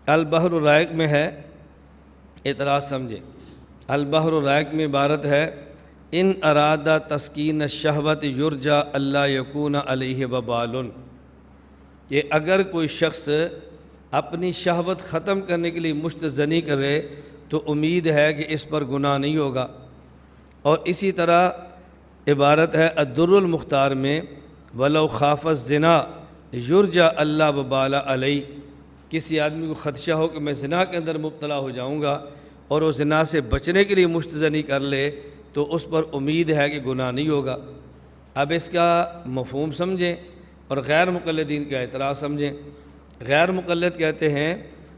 البحر الرائق میں ہے، اعتراض سمجھیں، البحر الرائق میں عبارت ہے ان ارادہ تسکین الشہوت یرجا اللہ یکون علیہ وبال، کہ اگر کوئی شخص اپنی شہوت ختم کرنے کے لیے مشت زنی کرے تو امید ہے کہ اس پر گناہ نہیں ہوگا۔ اور اسی طرح عبارت ہے الدر المختار میں ولو خاف الزنا یرجا اللہ وبال علیہ، کسی آدمی کو خدشہ ہو کہ میں زنا کے اندر مبتلا ہو جاؤں گا اور وہ زنا سے بچنے کے لیے مشت زنی کر لے تو اس پر امید ہے کہ گناہ نہیں ہوگا۔ اب اس کا مفہوم سمجھیں اور غیر مقلدین کا اعتراض سمجھیں۔ غیر مقلد کہتے ہیں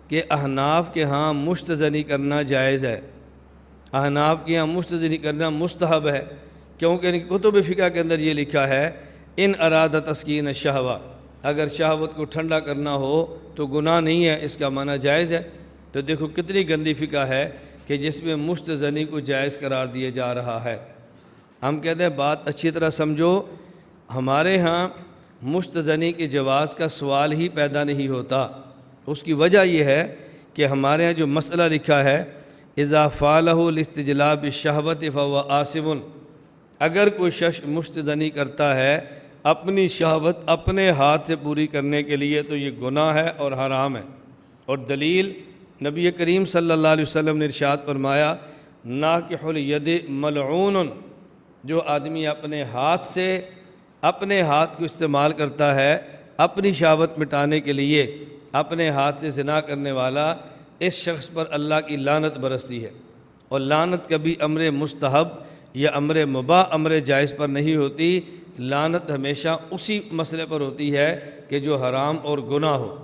کہ احناف کے ہاں مشت زنی کرنا جائز ہے، احناف کے ہاں مشت زنی کرنا مستحب ہے، کیونکہ ان کی کتب فقہ کے اندر یہ لکھا ہے ان ارادہ تسکین الشہوہ، اگر شہوت کو ٹھنڈا کرنا ہو تو گناہ نہیں ہے، اس کا معنی جائز ہے۔ تو دیکھو کتنی گندی فقہ ہے کہ جس میں مشت زنی کو جائز قرار دیا جا رہا ہے۔ ہم کہتے ہیں بات اچھی طرح سمجھو، ہمارے ہاں مشت زنی کے جواز کا سوال ہی پیدا نہیں ہوتا۔ اس کی وجہ یہ ہے کہ ہمارے ہاں جو مسئلہ لکھا ہے اذا فعلہ لاستجلاب الشہوۃ فہو آثم، اگر کوئی شخص مشت زنی کرتا ہے اپنی شہوت اپنے ہاتھ سے پوری کرنے کے لیے تو یہ گناہ ہے اور حرام ہے۔ اور دلیل نبی کریم صلی اللہ علیہ وسلم نے ارشاد فرمایا ناکح الید ملعون، جو آدمی اپنے ہاتھ سے اپنے ہاتھ کو استعمال کرتا ہے اپنی شہوت مٹانے کے لیے، اپنے ہاتھ سے زنا کرنے والا، اس شخص پر اللہ کی لعنت برستی ہے۔ اور لعنت کبھی امر مستحب یا امر مباح امر جائز پر نہیں ہوتی، لعنت ہمیشہ اسی مسئلے پر ہوتی ہے کہ جو حرام اور گناہ ہو۔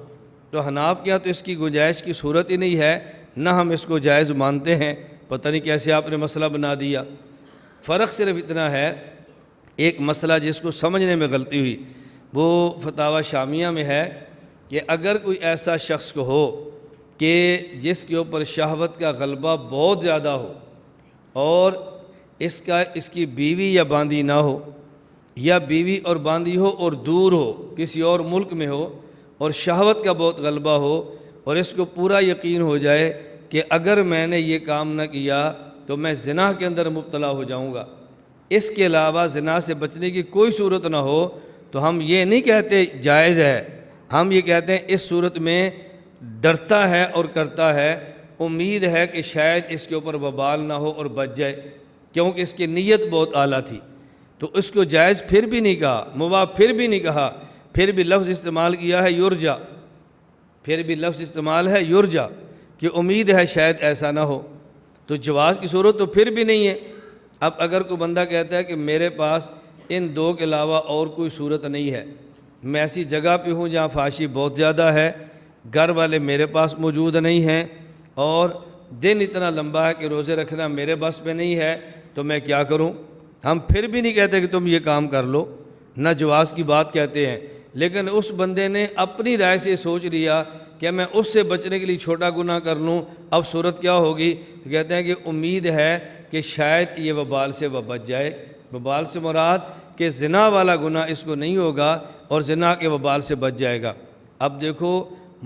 تو حناف کیا تو اس کی گنجائش کی صورت ہی نہیں ہے، نہ ہم اس کو جائز مانتے ہیں، پتہ نہیں کیسے آپ نے مسئلہ بنا دیا۔ فرق صرف اتنا ہے، ایک مسئلہ جس کو سمجھنے میں غلطی ہوئی وہ فتاوی شامیہ میں ہے کہ اگر کوئی ایسا شخص کو ہو کہ جس کے اوپر شہوت کا غلبہ بہت زیادہ ہو اور اس کی بیوی یا باندی نہ ہو، یا بیوی اور باندی ہو اور دور ہو کسی اور ملک میں ہو اور شہوت کا بہت غلبہ ہو اور اس کو پورا یقین ہو جائے کہ اگر میں نے یہ کام نہ کیا تو میں زنا کے اندر مبتلا ہو جاؤں گا، اس کے علاوہ زنا سے بچنے کی کوئی صورت نہ ہو، تو ہم یہ نہیں کہتے جائز ہے، ہم یہ کہتے ہیں اس صورت میں ڈرتا ہے اور کرتا ہے، امید ہے کہ شاید اس کے اوپر وبال نہ ہو اور بچ جائے، کیونکہ اس کی نیت بہت اعلیٰ تھی۔ تو اس کو جائز پھر بھی نہیں کہا، مباح پھر بھی نہیں کہا، پھر بھی لفظ استعمال کیا ہے یرجا، پھر بھی لفظ استعمال ہے یرجا کہ امید ہے شاید ایسا نہ ہو، تو جواز کی صورت تو پھر بھی نہیں ہے۔ اب اگر کوئی بندہ کہتا ہے کہ میرے پاس ان دو کے علاوہ اور کوئی صورت نہیں ہے، میں ایسی جگہ پہ ہوں جہاں فحاشی بہت زیادہ ہے، گھر والے میرے پاس موجود نہیں ہیں اور دن اتنا لمبا ہے کہ روزے رکھنا میرے بس پہ نہیں ہے، تو میں کیا کروں؟ ہم پھر بھی نہیں کہتے کہ تم یہ کام کر لو، نہ جواز کی بات کہتے ہیں، لیکن اس بندے نے اپنی رائے سے سوچ لیا کہ میں اس سے بچنے کے لیے چھوٹا گناہ کر لوں، اب صورت کیا ہوگی؟ تو کہتے ہیں کہ امید ہے کہ شاید یہ وبال سے وہ بچ جائے۔ وبال سے مراد کہ زنا والا گناہ اس کو نہیں ہوگا اور زنا کے وبال سے بچ جائے گا۔ اب دیکھو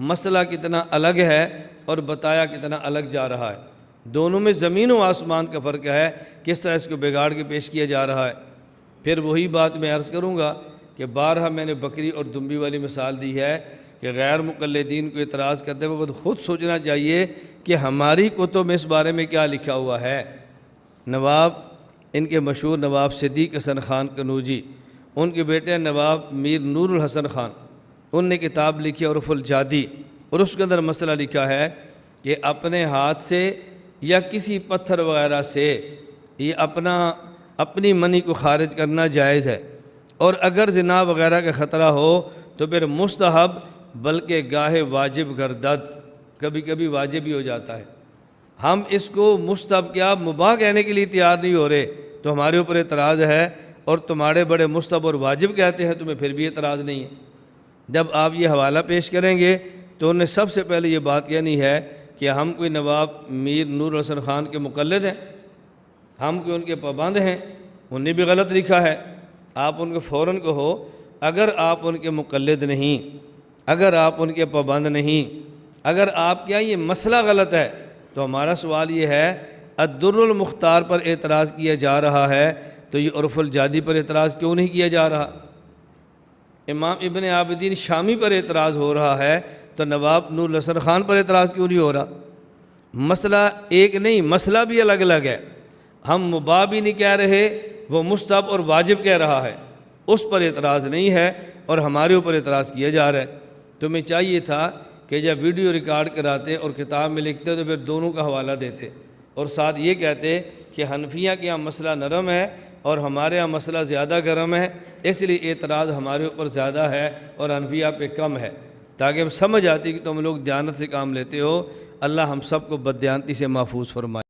مسئلہ کتنا الگ ہے اور بتایا کتنا الگ جا رہا ہے، دونوں میں زمین و آسمان کا فرق ہے، کس طرح اس کو بگاڑ کے پیش کیا جا رہا ہے۔ پھر وہی بات میں عرض کروں گا کہ بارہا میں نے بکری اور دمبی والی مثال دی ہے کہ غیر مقلدین کو اعتراض کرتے وقت خود سوچنا چاہیے کہ ہماری کتب میں اس بارے میں کیا لکھا ہوا ہے۔ نواب ان کے مشہور نواب صدیق حسن خان قنوجی، ان کے بیٹے نواب میر نور الحسن خان، ان نے کتاب لکھی عرف الجادی، اور اس کے اندر مسئلہ لکھا ہے کہ اپنے ہاتھ سے یا کسی پتھر وغیرہ سے یہ اپنی منی کو خارج کرنا جائز ہے، اور اگر زنا وغیرہ کا خطرہ ہو تو پھر مستحب بلکہ گاہے واجب گردد، کبھی کبھی واجب بھی ہو جاتا ہے۔ ہم اس کو مستحب کیا مباح کہنے کے لیے تیار نہیں ہو رہے، تو ہمارے اوپر اعتراض ہے، اور تمہارے بڑے مستحب اور واجب کہتے ہیں، تمہیں پھر بھی اعتراض نہیں ہے۔ جب آپ یہ حوالہ پیش کریں گے تو انہیں سب سے پہلے یہ بات کہنی ہے کہ ہم کوئی نواب میر نور حسن خان کے مقلد ہیں، ہم کوئی ان کے پابند ہیں، انہوں نے بھی غلط لکھا ہے۔ آپ ان کو فوراً کہو اگر آپ ان کے مقلد نہیں، اگر آپ ان کے پابند نہیں، اگر آپ کے یہاں یہ مسئلہ غلط ہے تو ہمارا سوال یہ ہے الدر المختار پر اعتراض کیا جا رہا ہے تو یہ عرف الجادی پر اعتراض کیوں نہیں کیا جا رہا؟ امام ابن عابدین شامی پر اعتراض ہو رہا ہے تو نواب نور الحسن خان پر اعتراض کیوں نہیں ہو رہا؟ مسئلہ ایک نہیں، مسئلہ بھی الگ الگ ہے۔ ہم مباح بھی نہیں کہہ رہے، وہ مستحب اور واجب کہہ رہا ہے، اس پر اعتراض نہیں ہے اور ہمارے اوپر اعتراض کیا جا رہا ہے۔ تمہیں چاہیے تھا کہ جب ویڈیو ریکارڈ کراتے اور کتاب میں لکھتے تو پھر دونوں کا حوالہ دیتے اور ساتھ یہ کہتے کہ حنفیہ کے یہاں مسئلہ نرم ہے اور ہمارے یہاں مسئلہ زیادہ گرم ہے، اس لیے اعتراض ہمارے اوپر زیادہ ہے اور حنفیہ پہ کم ہے، تاکہ ہم سمجھ آتی کہ تم لوگ دیانت سے کام لیتے ہو۔ اللہ ہم سب کو بددیانتی سے محفوظ فرمائے۔